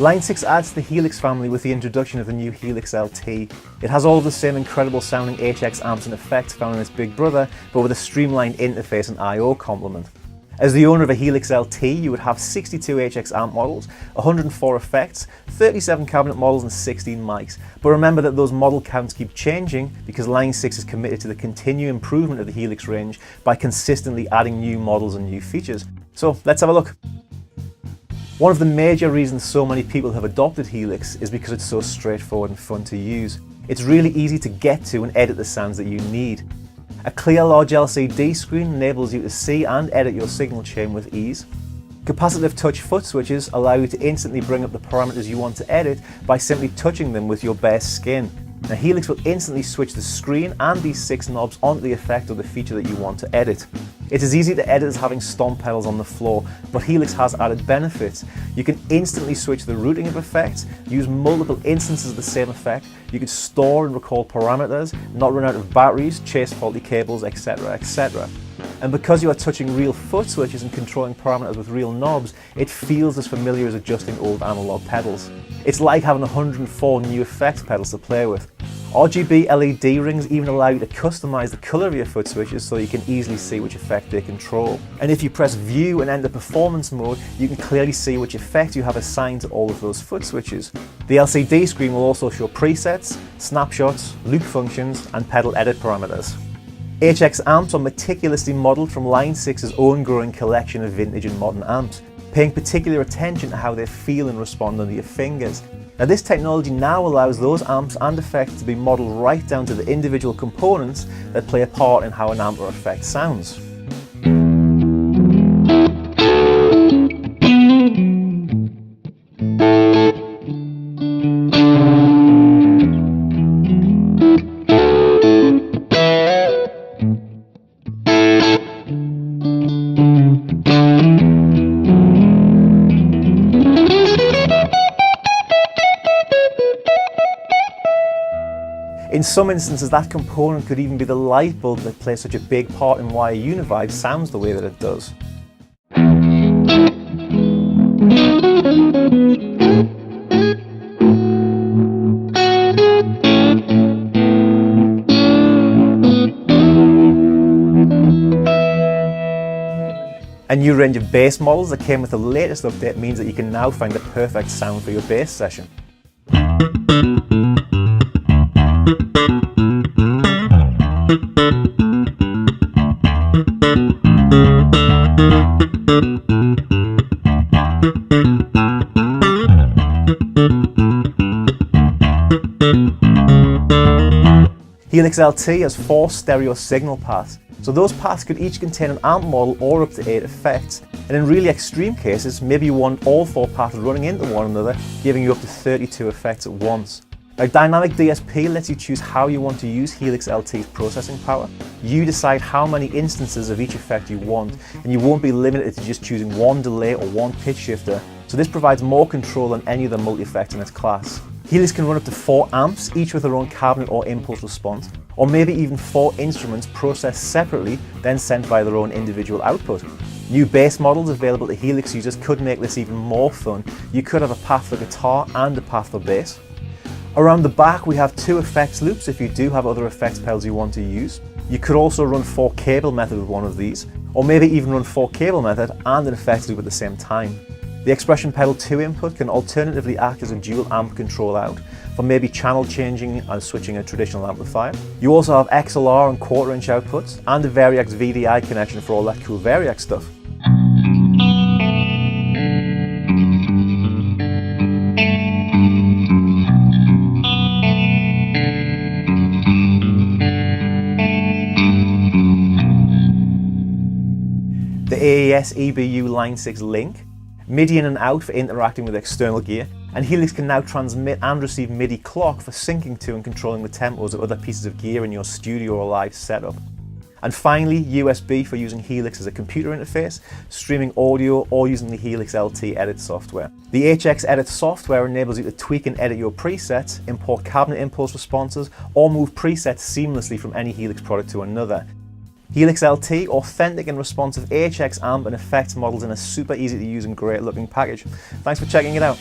Line 6 adds to the HELIX family with the introduction of the new HELIX LT. It has all of the same incredible sounding HX amps and effects found in its big brother, but with a streamlined interface and I/O complement. As the owner of a HELIX LT, you would have 62 HX amp models, 104 effects, 37 cabinet models and 16 mics. But remember that those model counts keep changing because Line 6 is committed to the continued improvement of the HELIX range by consistently adding new models and new features. So let's have a look. One of the major reasons so many people have adopted HELIX is because it's so straightforward and fun to use. It's really easy to get to and edit the sounds that you need. A clear large LCD screen enables you to see and edit your signal chain with ease. Capacitive touch foot switches allow you to instantly bring up the parameters you want to edit by simply touching them with your bare skin. Now HELIX will instantly switch the screen and these 6 knobs onto the effect or the feature that you want to edit. It's as easy to edit as having stomp pedals on the floor, but HELIX has added benefits. You can instantly switch the routing of effects, use multiple instances of the same effect, you can store and recall parameters, not run out of batteries, chase faulty cables, etc, etc. And because you are touching real foot switches and controlling parameters with real knobs, it feels as familiar as adjusting old analog pedals. It's like having 104 new effects pedals to play with. RGB LED rings even allow you to customize the color of your foot switches so you can easily see which effect they control. And if you press View and enter Performance mode, you can clearly see which effect you have assigned to all of those foot switches. The LCD screen will also show presets, snapshots, loop functions, and pedal edit parameters. HX amps are meticulously modelled from Line 6's own growing collection of vintage and modern amps, paying particular attention to how they feel and respond under your fingers. Now this technology now allows those amps and effects to be modelled right down to the individual components that play a part in how an amp or effect sounds. In some instances, that component could even be the light bulb that plays such a big part in why a Univibe sounds the way that it does. A new range of bass models that came with the latest update means that you can now find the perfect sound for your bass session. HELIX LT has 4 stereo signal paths, so those paths could each contain an amp model or up to 8 effects, and in really extreme cases, maybe you want all 4 paths running into one another, giving you up to 32 effects at once. Now, Dynamic DSP lets you choose how you want to use HELIX LT's processing power. You decide how many instances of each effect you want, and you won't be limited to just choosing one delay or one pitch shifter, so this provides more control than any other multi-effect in its class. HELIX can run up to 4 amps, each with their own cabinet or impulse response, or maybe even 4 instruments processed separately, then sent by their own individual output. New bass models available to HELIX users could make this even more fun. You could have a path for guitar and a path for bass. Around the back we have 2 effects loops if you do have other effects pedals you want to use. You could also run 4 cable method with one of these, or maybe even run 4 cable method and an effects loop at the same time. The expression pedal 2 input can alternatively act as a dual amp control out for maybe channel changing and switching a traditional amplifier. You also have XLR and 1/4 inch outputs and a Variax VDI connection for all that cool Variax stuff. The AES EBU Line 6 link, MIDI in and out for interacting with external gear, and HELIX can now transmit and receive MIDI clock for syncing to and controlling the tempos of other pieces of gear in your studio or live setup. And finally, USB for using HELIX as a computer interface, streaming audio, or using the HELIX LT edit software. The HX edit software enables you to tweak and edit your presets, import cabinet impulse responses, or move presets seamlessly from any HELIX product to another. HELIX LT, authentic and responsive HX amp and effects models in a super easy to use and great looking package. Thanks for checking it out.